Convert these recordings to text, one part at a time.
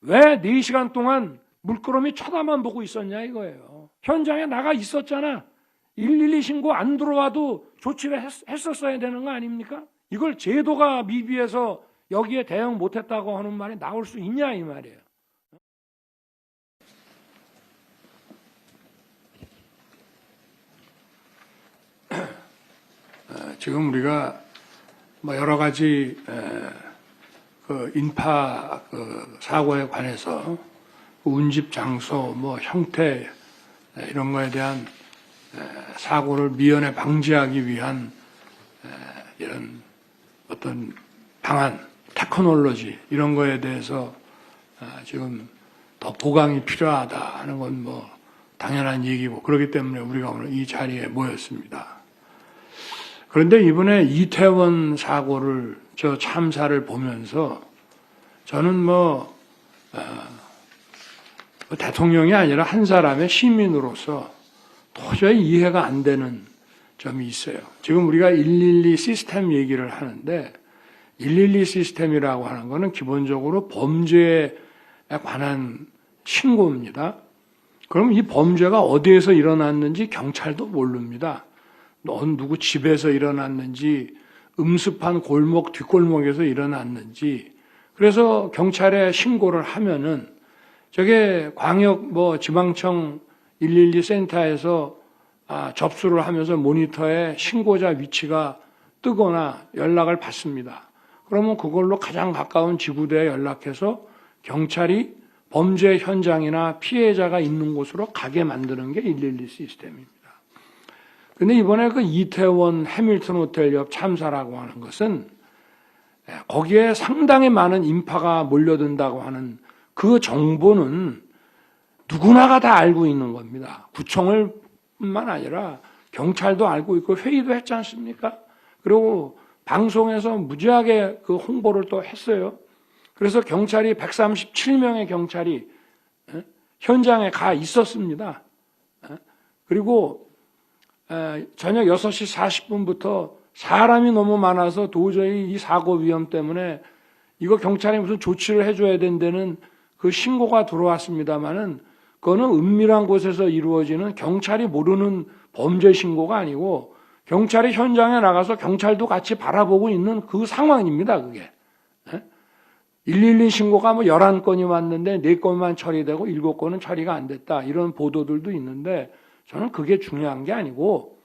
왜 4시간 동안 물끄러미 쳐다만 보고 있었냐 이거예요. 현장에 나가 있었잖아. 112 신고 안 들어와도 조치를 했었어야 되는 거 아닙니까? 이걸 제도가 미비해서 여기에 대응 못했다고 하는 말이 나올 수 있냐 이 말이에요. 지금 우리가 뭐 여러 가지 그 인파 사고에 관해서 운집 장소, 뭐 형태 이런 거에 대한 사고를 미연에 방지하기 위한 이런 어떤 방안, 테크놀로지 이런 거에 대해서 지금 더 보강이 필요하다 하는 건 뭐 당연한 얘기고 그렇기 때문에 우리가 오늘 이 자리에 모였습니다. 그런데 이번에 이태원 사고를 참사를 보면서 저는 대통령이 아니라 한 사람의 시민으로서 도저히 이해가 안 되는 점이 있어요. 지금 우리가 112 시스템 얘기를 하는데 112 시스템이라고 하는 것은 기본적으로 범죄에 관한 신고입니다. 그럼 이 범죄가 어디에서 일어났는지 경찰도 모릅니다. 누구 집에서 일어났는지 음습한 골목 뒷골목에서 일어났는지 그래서 경찰에 신고를 하면은 저게 광역 지방청 112 센터에서 접수를 하면서 모니터에 신고자 위치가 뜨거나 연락을 받습니다. 그러면 그걸로 가장 가까운 지구대에 연락해서 경찰이 범죄 현장이나 피해자가 있는 곳으로 가게 만드는 게 112 시스템입니다. 근데 이번에 그 이태원 해밀턴 호텔 옆 참사라고 하는 것은 거기에 상당히 많은 인파가 몰려든다고 하는 그 정보는 누구나가 다 알고 있는 겁니다. 구청을 뿐만 아니라 경찰도 알고 있고 회의도 했지 않습니까? 그리고 방송에서 무지하게 그 홍보를 또 했어요. 그래서 경찰이 137명의 경찰이 현장에 가 있었습니다. 그리고 저녁 6시 40분부터 사람이 너무 많아서 도저히 이 사고 위험 때문에 이거 경찰이 무슨 조치를 해줘야 된다는 그 신고가 들어왔습니다만은 그거는 은밀한 곳에서 이루어지는 경찰이 모르는 범죄 신고가 아니고 경찰이 현장에 나가서 경찰도 같이 바라보고 있는 그 상황입니다, 그게. 112 신고가 11건이 왔는데 4건만 처리되고 7건은 처리가 안 됐다. 이런 보도들도 있는데 저는 그게 중요한 게 아니고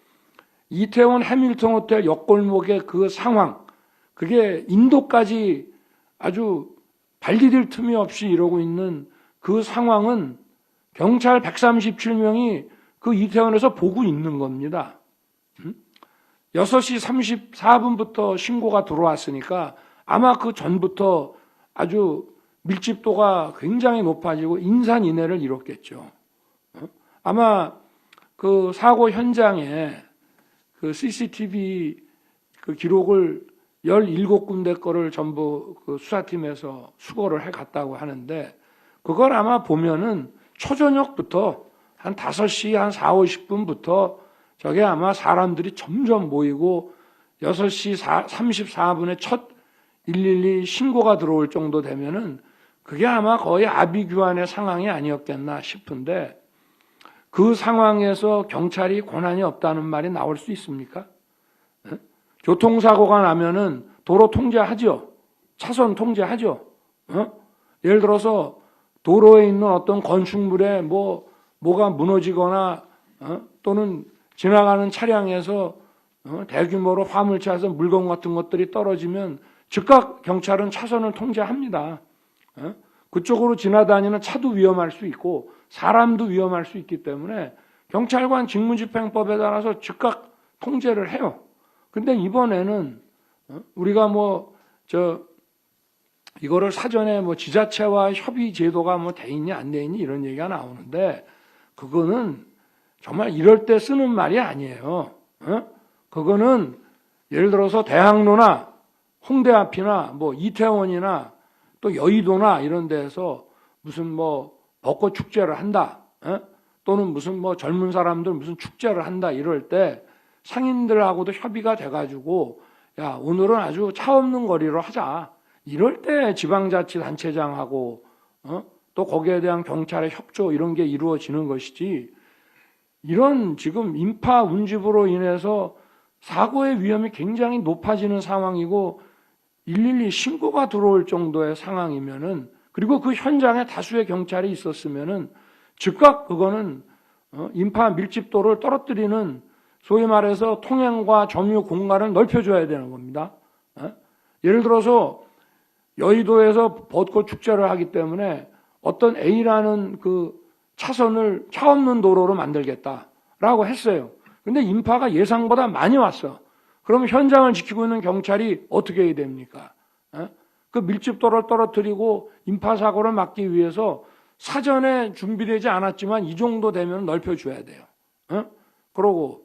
이태원 해밀턴 호텔 옆골목의 그 상황, 그게 인도까지 아주 발디딜 틈이 없이 이러고 있는 그 상황은 경찰 137명이 그 이태원에서 보고 있는 겁니다. 6시 34분부터 신고가 들어왔으니까 아마 그 전부터 아주 밀집도가 굉장히 높아지고 인산인해를 이뤘겠죠. 아마 그 사고 현장에 그 CCTV 그 기록을 17군데 거를 전부 그 수사팀에서 수거를 해 갔다고 하는데 그걸 아마 보면은 초저녁부터 한 5시 한 4, 50분부터 저게 아마 사람들이 점점 모이고 6시 34분에 첫 112 신고가 들어올 정도 되면은 그게 아마 거의 아비규환의 상황이 아니었겠나 싶은데 그 상황에서 경찰이 권한이 없다는 말이 나올 수 있습니까? 교통사고가 나면은 도로 통제하죠. 차선 통제하죠. 예를 들어서 도로에 있는 어떤 건축물에 뭐가 무너지거나 또는 지나가는 차량에서 대규모로 화물차에서 물건 같은 것들이 떨어지면 즉각 경찰은 차선을 통제합니다. 그쪽으로 지나다니는 차도 위험할 수 있고 사람도 위험할 수 있기 때문에 경찰관 직무집행법에 따라서 즉각 통제를 해요. 근데 이번에는 우리가 이거를 사전에 지자체와 협의 제도가 돼 있니 안 돼 있니 이런 얘기가 나오는데 그거는 정말 이럴 때 쓰는 말이 아니에요. 그거는 예를 들어서 대학로나 홍대 앞이나 이태원이나 또 여의도나 이런 데에서 무슨 벚꽃 축제를 한다. 또는 무슨 젊은 사람들 무슨 축제를 한다 이럴 때 상인들하고도 협의가 돼가지고 야 오늘은 아주 차 없는 거리로 하자. 이럴 때 지방자치단체장하고 또 거기에 대한 경찰의 협조 이런 게 이루어지는 것이지 이런 지금 인파 운집으로 인해서 사고의 위험이 굉장히 높아지는 상황이고 112 신고가 들어올 정도의 상황이면은 그리고 그 현장에 다수의 경찰이 있었으면은 즉각 그거는 인파 밀집도를 떨어뜨리는 소위 말해서 통행과 점유 공간을 넓혀줘야 되는 겁니다. 예를 들어서 여의도에서 벚꽃 축제를 하기 때문에 어떤 A라는 그 차선을 차 없는 도로로 만들겠다라고 했어요. 근데 인파가 예상보다 많이 왔어. 그러면 현장을 지키고 있는 경찰이 어떻게 해야 됩니까? 그 밀집도를 떨어뜨리고 인파 사고를 막기 위해서 사전에 준비되지 않았지만 이 정도 되면 넓혀줘야 돼요. 그러고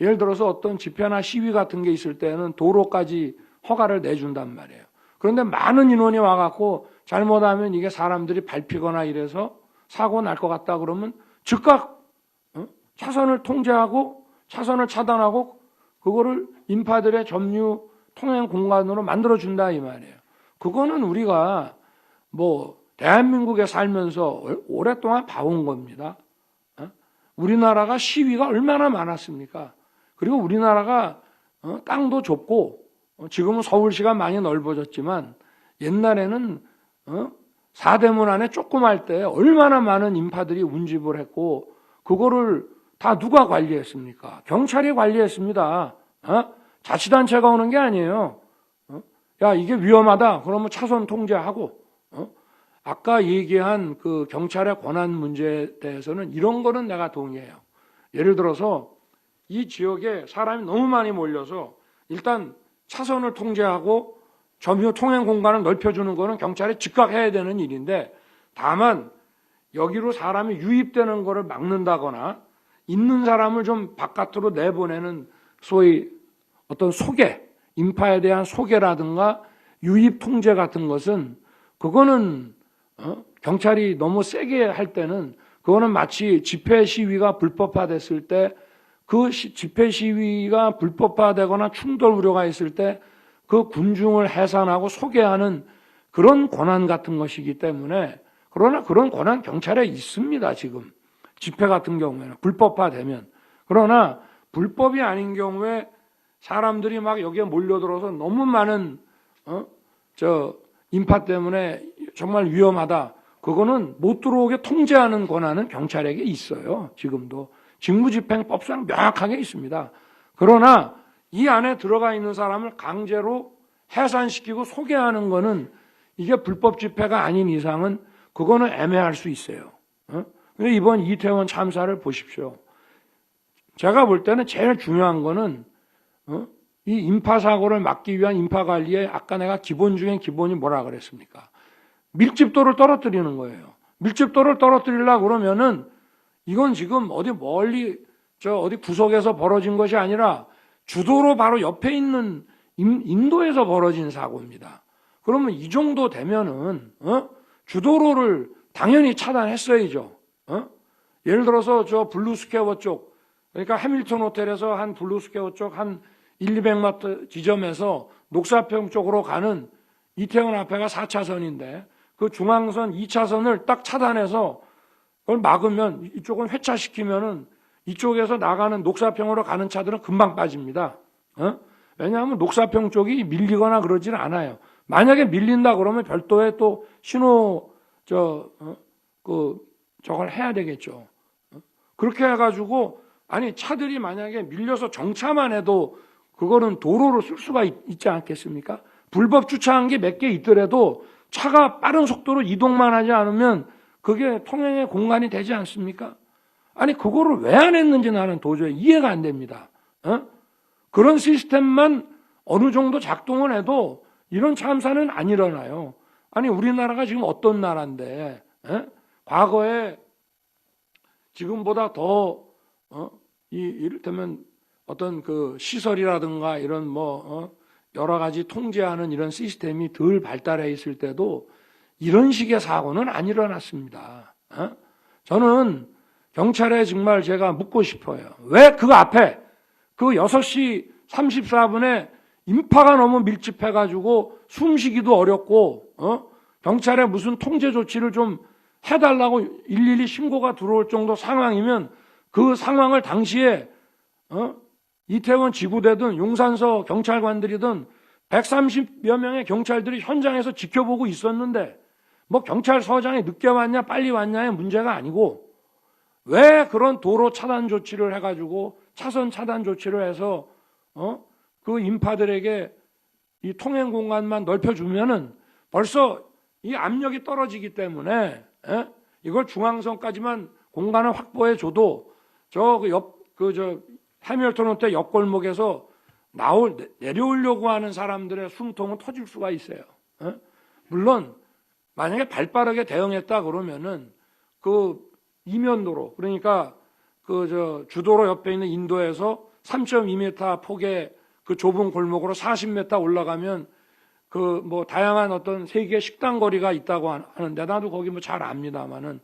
예를 들어서 어떤 집회나 시위 같은 게 있을 때는 도로까지 허가를 내준단 말이에요. 그런데 많은 인원이 와갖고 잘못하면 이게 사람들이 밟히거나 이래서 사고 날 것 같다 그러면 즉각 차선을 통제하고 차선을 차단하고 그거를 인파들의 점유 통행 공간으로 만들어준다 이 말이에요. 그거는 우리가 뭐 대한민국에 살면서 오랫동안 봐온 겁니다. 우리나라가 시위가 얼마나 많았습니까? 그리고 우리나라가 땅도 좁고 지금은 서울시가 많이 넓어졌지만 옛날에는 사대문 안에 조그말 때 얼마나 많은 인파들이 운집을 했고 그거를 다 누가 관리했습니까? 경찰이 관리했습니다. 자치단체가 오는 게 아니에요. 야 이게 위험하다 그러면 차선 통제하고 아까 얘기한 그 경찰의 권한 문제에 대해서는 이런 거는 내가 동의해요. 예를 들어서 이 지역에 사람이 너무 많이 몰려서 일단 차선을 통제하고 점유 통행 공간을 넓혀주는 거는 경찰이 즉각 해야 되는 일인데 다만 여기로 사람이 유입되는 거를 막는다거나 있는 사람을 좀 바깥으로 내보내는 소위 어떤 소개, 인파에 대한 소개라든가 유입 통제 같은 것은 그거는 경찰이 너무 세게 할 때는 그거는 마치 집회 시위가 불법화됐을 때 그 집회 시위가 불법화되거나 충돌 우려가 있을 때 그 군중을 해산하고 소개하는 그런 권한 같은 것이기 때문에 그러나 그런 권한 경찰에 있습니다. 지금 집회 같은 경우에는 불법화되면 그러나 불법이 아닌 경우에 사람들이 막 여기에 몰려들어서 너무 많은 인파 때문에 정말 위험하다. 그거는 못 들어오게 통제하는 권한은 경찰에게 있어요. 지금도 직무집행법상 명확하게 있습니다. 그러나 이 안에 들어가 있는 사람을 강제로 해산시키고 소개하는 거는 이게 불법 집회가 아닌 이상은 그거는 애매할 수 있어요. 근데 이번 이태원 참사를 보십시오. 제가 볼 때는 제일 중요한 거는 이 인파 사고를 막기 위한 인파 관리에 아까 내가 기본 중에 기본이 뭐라 그랬습니까? 밀집도를 떨어뜨리는 거예요. 밀집도를 떨어뜨리려고 그러면은 이건 지금 어디 멀리 어디 구석에서 벌어진 것이 아니라 주도로 바로 옆에 있는 인도에서 벌어진 사고입니다. 그러면 이 정도 되면은 주도로를 당연히 차단했어야죠. 예를 들어서 저 블루스퀘어 쪽 그러니까 해밀턴 호텔에서 한 블루스퀘어 쪽 한 100~200m 지점에서 녹사평 쪽으로 가는 이태원 앞에가 4차선인데 그 중앙선 2차선을 딱 차단해서 그걸 막으면 이쪽은 회차시키면은 이쪽에서 나가는 녹사평으로 가는 차들은 금방 빠집니다. 왜냐하면 녹사평 쪽이 밀리거나 그러지는 않아요. 만약에 밀린다 그러면 별도의 또 신호 저걸 해야 되겠죠. 그렇게 해가지고 아니 차들이 만약에 밀려서 정차만 해도 그거는 도로로 쓸 수가 있지 않겠습니까? 불법 주차한 게 몇 개 있더라도 차가 빠른 속도로 이동만 하지 않으면 그게 통행의 공간이 되지 않습니까? 아니 그거를 왜 안 했는지 나는 도저히 이해가 안 됩니다. 그런 시스템만 어느 정도 작동을 해도 이런 참사는 안 일어나요. 아니 우리나라가 지금 어떤 나라인데 과거에 지금보다 더 이를테면 어떤 그 시설이라든가 이런 여러 가지 통제하는 이런 시스템이 덜 발달해 있을 때도 이런 식의 사고는 안 일어났습니다. 저는 경찰에 정말 제가 묻고 싶어요. 왜 그 앞에 그 6시 34분에 인파가 너무 밀집해가지고 숨쉬기도 어렵고 경찰에 무슨 통제 조치를 좀 해달라고 112 신고가 들어올 정도 상황이면 그 상황을 당시에 이태원 지구대든 용산서 경찰관들이든 130여 명의 경찰들이 현장에서 지켜보고 있었는데 뭐 경찰서장이 늦게 왔냐 빨리 왔냐의 문제가 아니고 왜 그런 도로 차단 조치를 해가지고 차선 차단 조치를 해서 그 인파들에게 이 통행 공간만 넓혀주면은 벌써 이 압력이 떨어지기 때문에 이걸 중앙선까지만 공간을 확보해 줘도 저 해밀턴 호텔 옆골목에서 내려오려고 하는 사람들의 숨통은 터질 수가 있어요. 물론 만약에 발빠르게 대응했다 그러면은 그 이면도로 그러니까 주도로 옆에 있는 인도에서 3.2m 폭의 그 좁은 골목으로 40m 올라가면 다양한 어떤 세계 식당 거리가 있다고 하는데 나도 거기 잘 압니다만은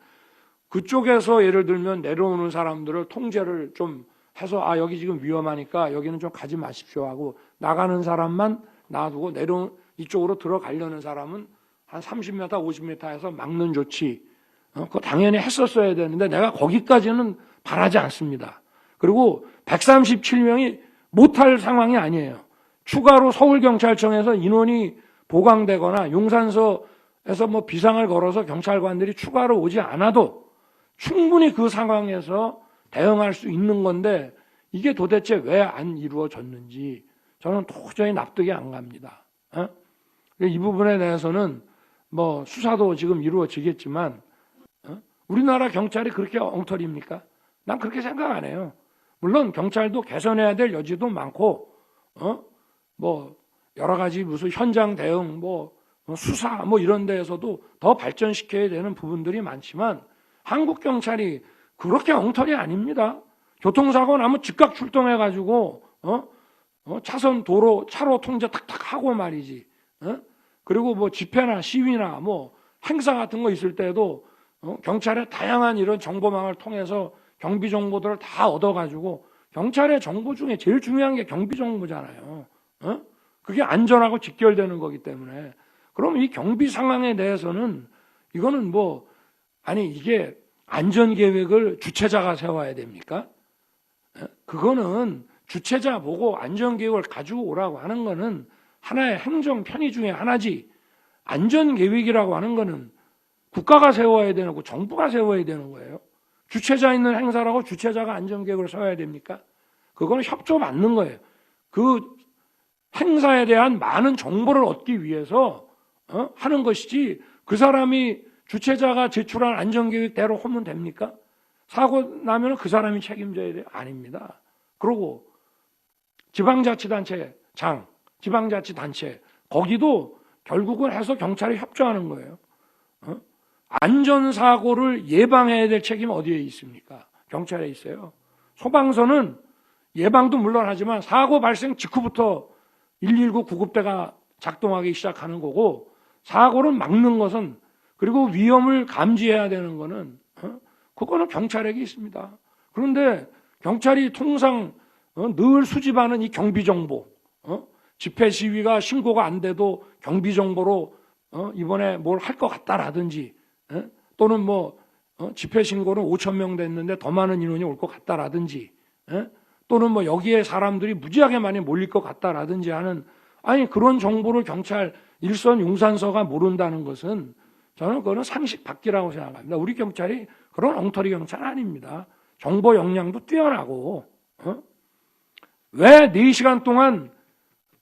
그쪽에서 예를 들면 내려오는 사람들을 통제를 좀 해서 여기 지금 위험하니까 여기는 좀 가지 마십시오 하고 나가는 사람만 놔두고 이쪽으로 들어가려는 사람은 한 30m, 50m에서 막는 조치 그거 당연히 했었어야 되는데 내가 거기까지는 바라지 않습니다. 그리고 137명이 못할 상황이 아니에요. 추가로 서울경찰청에서 인원이 보강되거나 용산서에서 비상을 걸어서 경찰관들이 추가로 오지 않아도 충분히 그 상황에서 대응할 수 있는 건데 이게 도대체 왜 안 이루어졌는지 저는 도저히 납득이 안 갑니다. 이 부분에 대해서는 수사도 지금 이루어지겠지만 우리나라 경찰이 그렇게 엉터리입니까? 난 그렇게 생각 안 해요. 물론 경찰도 개선해야 될 여지도 많고 여러 가지 무슨 현장 대응 수사 이런 데에서도 더 발전시켜야 되는 부분들이 많지만 한국 경찰이 그렇게 엉터리 아닙니다. 교통사고 나면 즉각 출동해가지고 차선 도로 차로 통제 탁탁 하고 말이지. 그리고 집회나 시위나 행사 같은 거 있을 때도 경찰의 다양한 이런 정보망을 통해서 경비 정보들을 다 얻어가지고 경찰의 정보 중에 제일 중요한 게 경비 정보잖아요. 그게 안전하고 직결되는 거기 때문에 그럼 이 경비 상황에 대해서는 이거는 이게 안전계획을 주최자가 세워야 됩니까? 그거는 주최자 보고 안전계획을 가지고 오라고 하는 거는 하나의 행정 편의 중에 하나지 안전계획이라고 하는 거는 국가가 세워야 되는 거 정부가 세워야 되는 거예요. 주최자 있는 행사라고 주최자가 안전계획을 세워야 됩니까? 그거는 협조받는 거예요. 그 행사에 대한 많은 정보를 얻기 위해서 하는 것이지 그 사람이 주최자가 제출한 안전계획대로 하면 됩니까? 사고 나면 그 사람이 책임져야 돼요? 아닙니다. 그리고 지방자치단체 지방자치단체 거기도 결국은 해서 경찰이 협조하는 거예요. 안전사고를 예방해야 될 책임은 어디에 있습니까? 경찰에 있어요. 소방서는 예방도 물론 하지만 사고 발생 직후부터 119 구급대가 작동하기 시작하는 거고 사고를 막는 것은 그리고 위험을 감지해야 되는 거는 그거는 경찰에게 있습니다. 그런데 경찰이 통상 늘 수집하는 이 경비정보 집회 시위가 신고가 안 돼도 경비정보로 이번에 뭘 할 것 같다라든지 또는 집회 신고는 5,000명 됐는데 더 많은 인원이 올 것 같다라든지 또는 여기에 사람들이 무지하게 많이 몰릴 것 같다라든지 하는 그런 정보를 경찰 일선 용산서가 모른다는 것은 저는 그거는 상식 밖이라고 생각합니다. 우리 경찰이 그런 엉터리 경찰 아닙니다. 정보 역량도 뛰어나고 왜 4시간 동안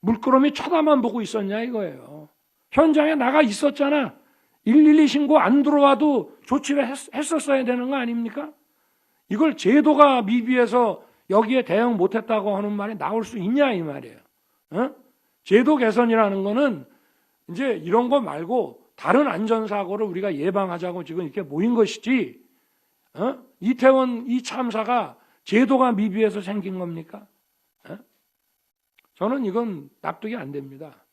물끄러미 쳐다만 보고 있었냐 이거예요. 현장에 나가 있었잖아. 112 신고 안 들어와도 조치를 했었어야 되는 거 아닙니까? 이걸 제도가 미비해서 여기에 대응 못했다고 하는 말이 나올 수 있냐 이 말이에요. 제도 개선이라는 거는 이제 이런 거 말고 다른 안전사고를 우리가 예방하자고 지금 이렇게 모인 것이지 이태원 이 참사가 제도가 미비해서 생긴 겁니까? 저는 이건 납득이 안 됩니다.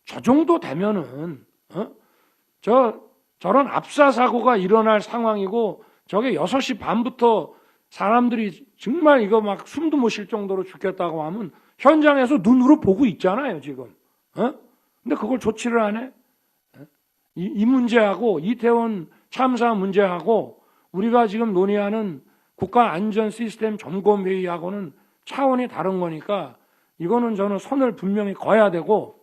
저 정도 되면은 저런 압사사고가 일어날 상황이고 저게 6시 반부터 사람들이 정말 이거 막 숨도 못 쉴 정도로 죽겠다고 하면 현장에서 눈으로 보고 있잖아요 지금. 근데 그걸 조치를 안 해? 이 문제하고 이태원 참사 문제하고 우리가 지금 논의하는 국가안전시스템점검회의하고는 차원이 다른 거니까 이거는 저는 선을 분명히 그어야 되고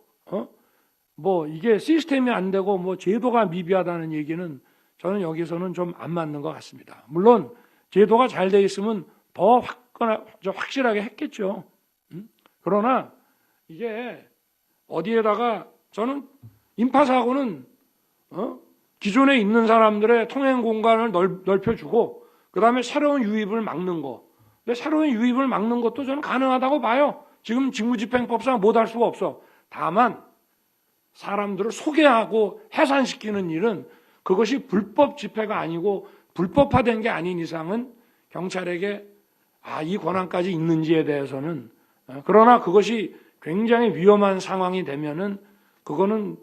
뭐 이게 시스템이 안 되고 뭐 제도가 미비하다는 얘기는 저는 여기서는 좀 안 맞는 것 같습니다. 물론 제도가 잘 돼 있으면 더 확실하게 했겠죠. 그러나 이게 어디에다가 저는 인파사고는 기존에 있는 사람들의 통행 공간을 넓혀주고 그 다음에 새로운 유입을 막는 거. 근데 새로운 유입을 막는 것도 저는 가능하다고 봐요. 지금 직무집행법상 못할 수가 없어. 다만 사람들을 소개하고 해산시키는 일은 그것이 불법 집회가 아니고 불법화된 게 아닌 이상은 경찰에게 이 권한까지 있는지에 대해서는 그러나 그것이 굉장히 위험한 상황이 되면은 그거는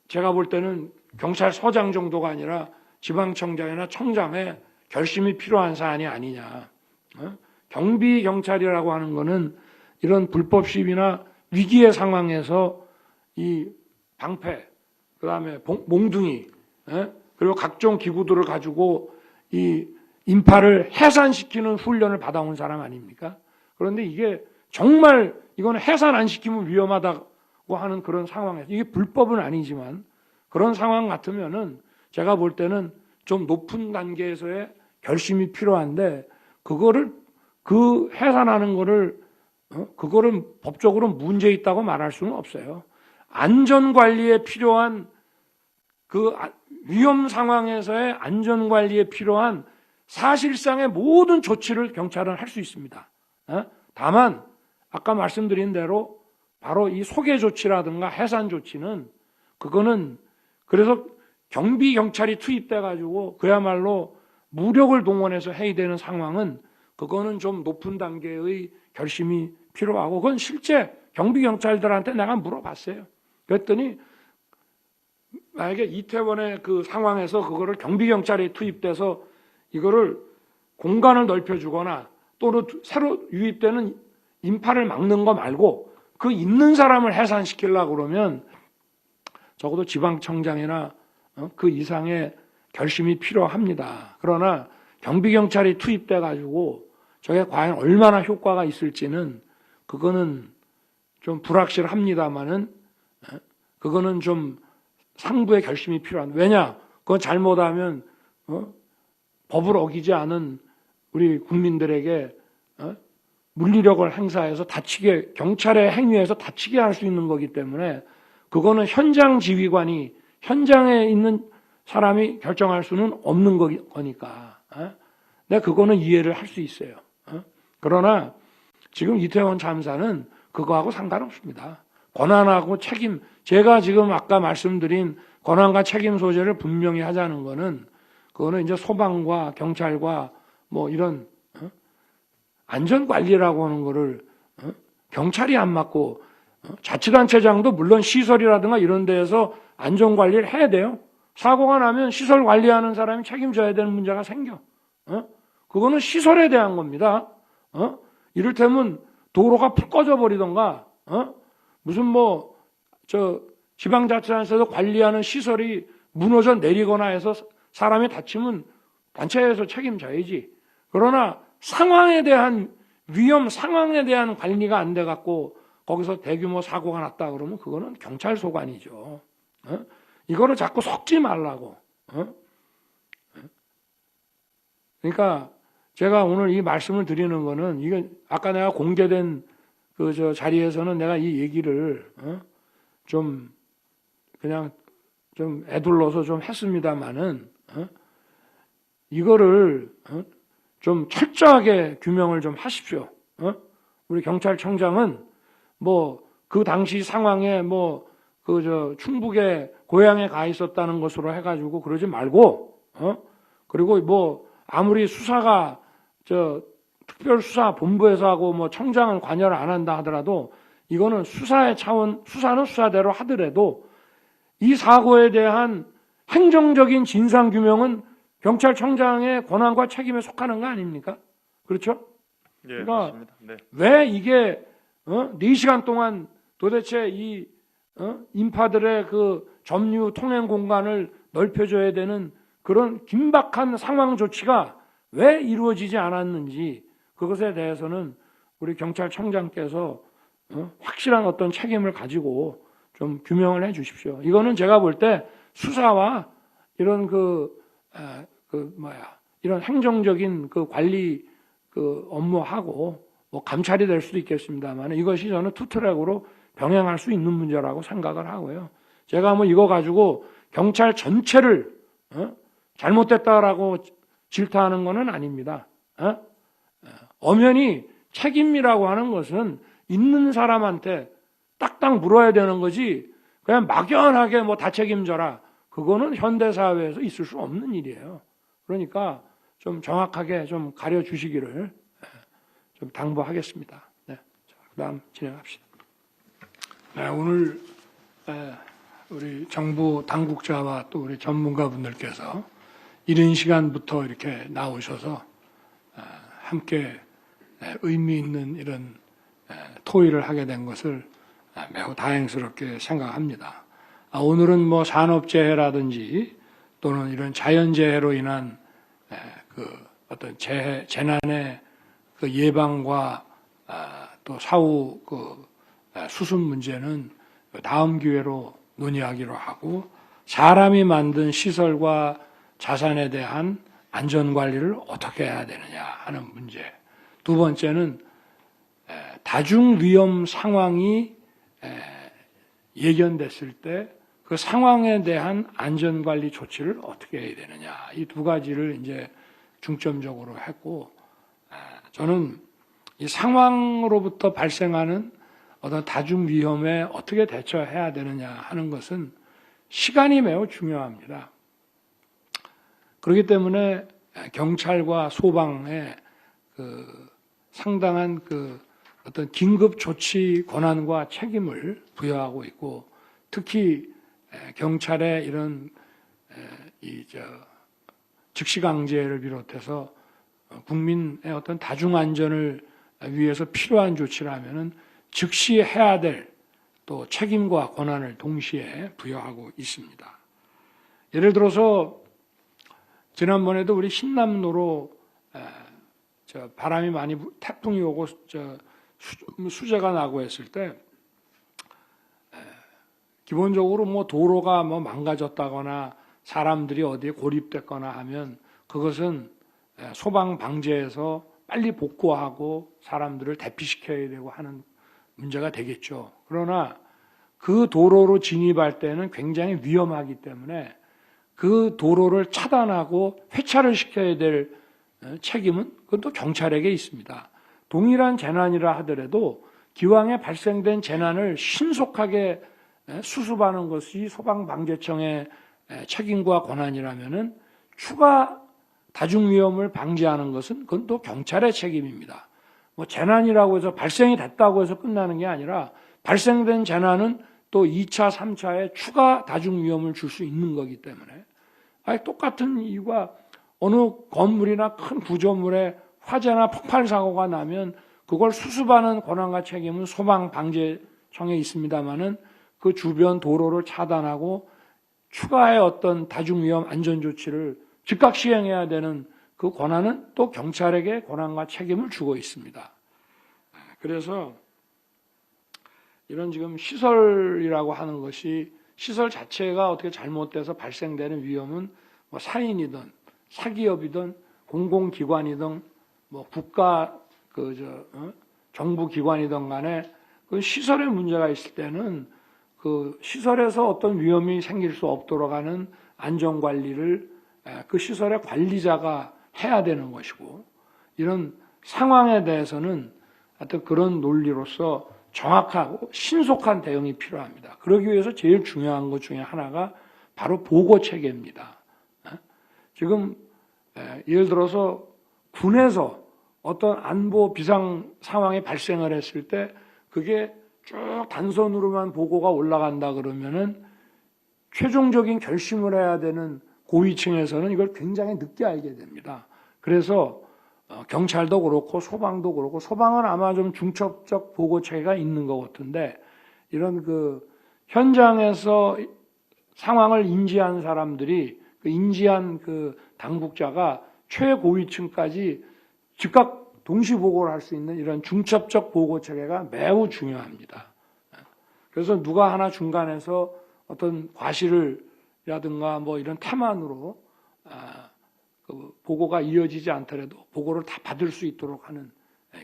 제가 볼 때는 경찰서장 정도가 아니라 지방청장이나 청장의 결심이 필요한 사안이 아니냐. 경비경찰이라고 하는 거는 이런 불법 시위나 위기의 상황에서 이 방패, 그 다음에 몽둥이, 그리고 각종 기구들을 가지고 이 인파를 해산시키는 훈련을 받아온 사람 아닙니까? 그런데 이게 정말 이건 해산 안 시키면 위험하다고 하는 그런 상황에서 이게 불법은 아니지만 그런 상황 같으면은 제가 볼 때는 좀 높은 단계에서의 결심이 필요한데 그거를 그 해산하는 거를 그거를 법적으로 문제 있다고 말할 수는 없어요. 안전 관리에 필요한 그 위험 상황에서의 안전 관리에 필요한 사실상의 모든 조치를 경찰은 할 수 있습니다. 다만 아까 말씀드린 대로 바로 이 소개 조치라든가 해산 조치는 그거는 그래서 경비 경찰이 투입돼 가지고 그야말로 무력을 동원해서 해야 되는 상황은 그거는 좀 높은 단계의 결심이 필요하고 그건 실제 경비 경찰들한테 내가 물어봤어요. 그랬더니 만약에 이태원의 그 상황에서 그거를 경비 경찰이 투입돼서 이거를 공간을 넓혀주거나 또는 새로 유입되는 인파를 막는 거 말고 그 있는 사람을 해산시키려고 그러면 적어도 지방청장이나 그 이상의 결심이 필요합니다. 그러나 경비경찰이 투입돼 가지고 저게 과연 얼마나 효과가 있을지는 그거는 좀 불확실합니다만은 그거는 좀 상부의 결심이 필요한. 왜냐? 그건 잘못하면 법을 어기지 않은 우리 국민들에게 물리력을 행사해서 다치게 경찰의 행위에서 다치게 할 수 있는 거기 때문에 그거는 현장 지휘관이 현장에 있는 사람이 결정할 수는 없는 거니까. 내가 그거는 이해를 할 수 있어요. 그러나 지금 이태원 참사는 그거하고 상관없습니다. 권한하고 책임, 제가 지금 아까 말씀드린 권한과 책임 소재를 분명히 하자는 거는 그거는 이제 소방과 경찰과 뭐 이런 안전관리라고 하는 거를 경찰이 안 맡고 자치단체장도 물론 시설이라든가 이런 데에서 안전관리를 해야 돼요. 사고가 나면 시설 관리하는 사람이 책임져야 되는 문제가 생겨. 그거는 시설에 대한 겁니다. 이를테면 도로가 푹 꺼져 버리던가 무슨 지방자치단체에서 관리하는 시설이 무너져 내리거나 해서 사람이 다치면 단체에서 책임져야지. 그러나 상황에 대한 위험 상황에 대한 관리가 안 돼 갖고 거기서 대규모 사고가 났다 그러면 그거는 경찰 소관이죠. 이거를 자꾸 섞지 말라고. 그러니까 제가 오늘 이 말씀을 드리는 거는 이게 아까 내가 공개된 그 자리에서는 내가 이 얘기를 좀 그냥 좀 애둘러서 좀 했습니다만은 이거를 좀 철저하게 규명을 좀 하십시오. 우리 경찰청장은 그 당시 상황에 충북에 고향에 가 있었다는 것으로 해가지고 그러지 말고 그리고 아무리 수사가 특별수사본부에서 하고 청장은 관여를 안 한다 하더라도 이거는 수사의 차원, 수사는 수사대로 하더라도 이 사고에 대한 행정적인 진상규명은 경찰청장의 권한과 책임에 속하는 거 아닙니까? 그렇죠? 예, 그러니까 맞습니다. 네. 왜 이게 4시간 동안 도대체 이 인파들의 그 점유 통행 공간을 넓혀줘야 되는 그런 긴박한 상황 조치가 왜 이루어지지 않았는지 그것에 대해서는 우리 경찰청장께서 확실한 어떤 책임을 가지고 좀 규명을 해 주십시오. 이거는 제가 볼 때 수사와 이런 이런 행정적인 그 관리 그 업무하고 뭐 감찰이 될 수도 있겠습니다만 이것이 저는 투트랙으로 병행할 수 있는 문제라고 생각을 하고요. 제가 뭐 이거 가지고 경찰 전체를 잘못됐다라고 질타하는 것은 아닙니다. 엄연히 책임이라고 하는 것은 있는 사람한테 딱딱 물어야 되는 거지 그냥 막연하게 뭐 다 책임져라. 그거는 현대사회에서 있을 수 없는 일이에요. 그러니까 좀 정확하게 좀 가려주시기를 좀 당부하겠습니다. 네. 자, 그다음 진행합시다. 네, 오늘 우리 정부 당국자와 또 우리 전문가분들께서 이른 시간부터 이렇게 나오셔서 함께 의미 있는 이런 토의를 하게 된 것을 매우 다행스럽게 생각합니다. 오늘은 뭐 산업재해라든지 또는 이런 자연재해로 인한 그 어떤 재난의 그 예방과 또 사후 그 수습 문제는 다음 기회로 논의하기로 하고 사람이 만든 시설과 자산에 대한 안전관리를 어떻게 해야 되느냐 하는 문제. 두 번째는 다중위험 상황이 예견됐을 때 그 상황에 대한 안전관리 조치를 어떻게 해야 되느냐. 이 두 가지를 이제 중점적으로 했고 저는 이 상황으로부터 발생하는 어떤 다중위험에 어떻게 대처해야 되느냐 하는 것은 시간이 매우 중요합니다. 그렇기 때문에 경찰과 소방에 그 상당한 그 어떤 긴급 조치 권한과 책임을 부여하고 있고 특히 경찰의 이런 즉시강제를 비롯해서 국민의 어떤 다중안전을 위해서 필요한 조치라면은 즉시 해야 될 또 책임과 권한을 동시에 부여하고 있습니다. 예를 들어서 지난번에도 우리 신남로로 바람이 많이 태풍이 오고 수재가 나고 했을 때 기본적으로 뭐 도로가 뭐 망가졌다거나 사람들이 어디에 고립됐거나 하면 그것은 소방 방지에서 빨리 복구하고 사람들을 대피시켜야 되고 하는 문제가 되겠죠. 그러나 그 도로로 진입할 때는 굉장히 위험하기 때문에 그 도로를 차단하고 회차를 시켜야 될 책임은 그건 또 경찰에게 있습니다. 동일한 재난이라 하더라도 기왕에 발생된 재난을 신속하게 수습하는 것이 소방방재청의 책임과 권한이라면은 추가 다중위험을 방지하는 것은 그건 또 경찰의 책임입니다. 뭐 재난이라고 해서 발생이 됐다고 해서 끝나는 게 아니라 발생된 재난은 또 2차, 3차에 추가 다중위험을 줄 수 있는 거기 때문에 똑같은 이유가 어느 건물이나 큰 구조물에 화재나 폭발 사고가 나면 그걸 수습하는 권한과 책임은 소방방재청에 있습니다마는 그 주변 도로를 차단하고 추가의 어떤 다중위험 안전조치를 즉각 시행해야 되는 그 권한은 또 경찰에게 권한과 책임을 주고 있습니다. 그래서 이런 지금 시설이라고 하는 것이 시설 자체가 어떻게 잘못돼서 발생되는 위험은 뭐 사인이든 사기업이든 공공기관이든 뭐 국가 정부기관이든 간에 그 시설에 문제가 있을 때는 그 시설에서 어떤 위험이 생길 수 없도록 하는 안전관리를 그 시설의 관리자가 해야 되는 것이고 이런 상황에 대해서는 하여튼 그런 논리로서 정확하고 신속한 대응이 필요합니다. 그러기 위해서 제일 중요한 것 중에 하나가 바로 보고체계입니다. 지금 예를 들어서 군에서 어떤 안보 비상 상황이 발생을 했을 때 그게 쭉 단선으로만 보고가 올라간다 그러면은 최종적인 결심을 해야 되는 고위층에서는 이걸 굉장히 늦게 알게 됩니다. 그래서 경찰도 그렇고 소방도 그렇고 소방은 아마 좀 중첩적 보고 체계가 있는 것 같은데 이런 그 현장에서 상황을 인지한 사람들이 그 인지한 그 당국자가 최고위층까지 즉각 동시 보고를 할 수 있는 이런 중첩적 보고 체계가 매우 중요합니다. 그래서 누가 하나 중간에서 어떤 과실이라든가 뭐 이런 태만으로 그 보고가 이어지지 않더라도 보고를 다 받을 수 있도록 하는,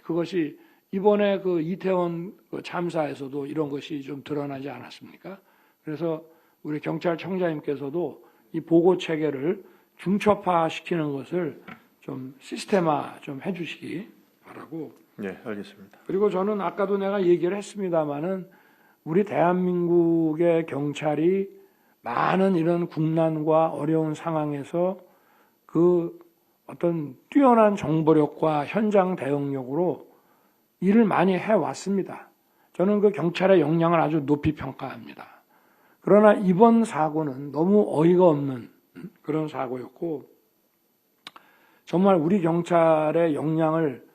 그것이 이번에 그 이태원 그 참사에서도 이런 것이 좀 드러나지 않았습니까? 그래서 우리 경찰청장님께서도 이 보고 체계를 중첩화시키는 것을 좀 시스템화 좀 해주시기 바라고. 네, 알겠습니다. 그리고 저는 아까도 내가 얘기를 했습니다마는 우리 대한민국의 경찰이 많은 이런 국난과 어려운 상황에서 그 어떤 뛰어난 정보력과 현장 대응력으로 일을 많이 해왔습니다. 저는 그 경찰의 역량을 아주 높이 평가합니다. 그러나 이번 사고는 너무 어이가 없는 그런 사고였고, 정말 우리 경찰의 역량을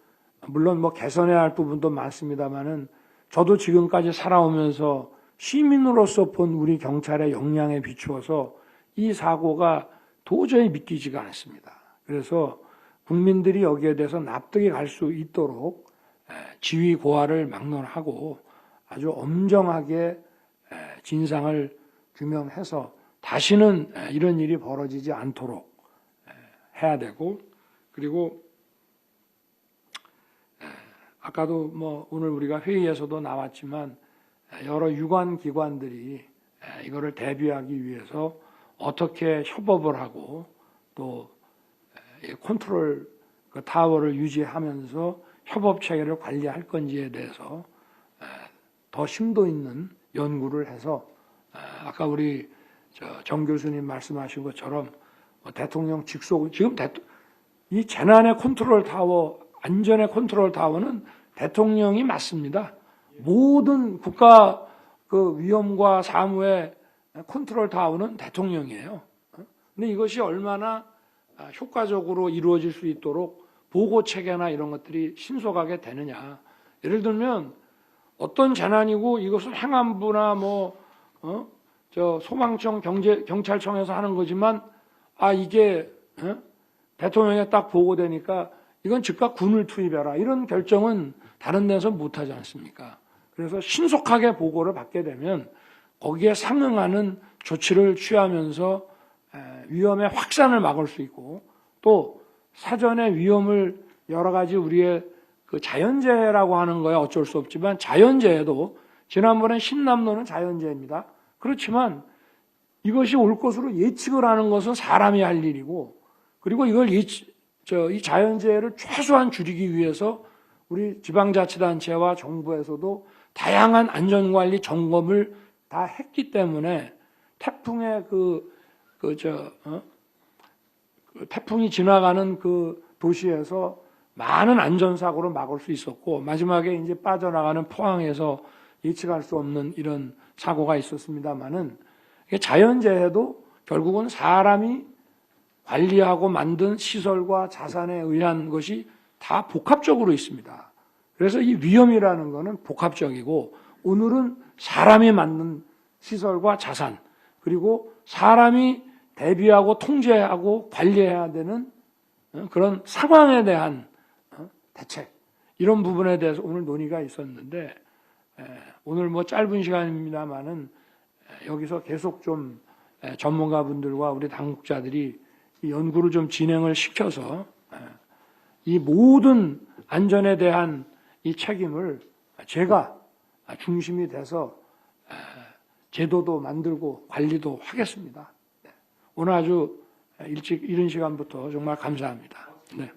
물론 뭐 개선해야 할 부분도 많습니다만은 저도 지금까지 살아오면서 시민으로서 본 우리 경찰의 역량에 비추어서 이 사고가 도저히 믿기지가 않습니다. 그래서 국민들이 여기에 대해서 납득이 갈 수 있도록 지휘 고하를 막론하고 아주 엄정하게 진상을 규명해서 다시는 이런 일이 벌어지지 않도록 해야 되고, 그리고 아까도 뭐 오늘 우리가 회의에서도 나왔지만 여러 유관 기관들이 이거를 대비하기 위해서 어떻게 협업을 하고 또 컨트롤 그 타워를 유지하면서 협업 체계를 관리할 건지에 대해서 더 심도 있는 연구를 해서 아까 우리 정 교수님 말씀하신 것처럼 대통령 직속, 지금 이 재난의 컨트롤 타워, 안전의 컨트롤 타워는 대통령이 맞습니다. 모든 국가 그 위험과 사무의 컨트롤 타워는 대통령이에요. 근데 이것이 얼마나 효과적으로 이루어질 수 있도록 보고 체계나 이런 것들이 신속하게 되느냐. 예를 들면 어떤 재난이고 이것은 행안부나 소방청, 경찰청에서 하는 거지만 이게 대통령에 딱 보고되니까 이건 즉각 군을 투입해라. 이런 결정은 다른 데서 못하지 않습니까? 그래서 신속하게 보고를 받게 되면 거기에 상응하는 조치를 취하면서 위험의 확산을 막을 수 있고, 또 사전에 위험을 여러 가지 우리의 그 자연재해라고 하는 거야 어쩔 수 없지만, 자연재해도 지난번에 신남로는 자연재해입니다. 그렇지만 이것이 올 것으로 예측을 하는 것은 사람이 할 일이고, 그리고 이걸 이 자연재해를 최소한 줄이기 위해서 우리 지방자치단체와 정부에서도 다양한 안전관리 점검을 다 했기 때문에 태풍의 태풍이 지나가는 그 도시에서 많은 안전사고를 막을 수 있었고, 마지막에 이제 빠져나가는 포항에서 예측할 수 없는 이런 사고가 있었습니다만은, 자연재해도 결국은 사람이 관리하고 만든 시설과 자산에 의한 것이 다 복합적으로 있습니다. 그래서 이 위험이라는 것은 복합적이고, 오늘은 사람이 만든 시설과 자산, 그리고 사람이 대비하고 통제하고 관리해야 되는 그런 상황에 대한 대책, 이런 부분에 대해서 오늘 논의가 있었는데, 오늘 뭐 짧은 시간입니다만은 여기서 계속 좀 전문가분들과 우리 당국자들이 이 연구를 좀 진행을 시켜서 이 모든 안전에 대한 이 책임을 제가 중심이 돼서 제도도 만들고 관리도 하겠습니다. 오늘 아주 일찍 이른 시간부터 정말 감사합니다. 네.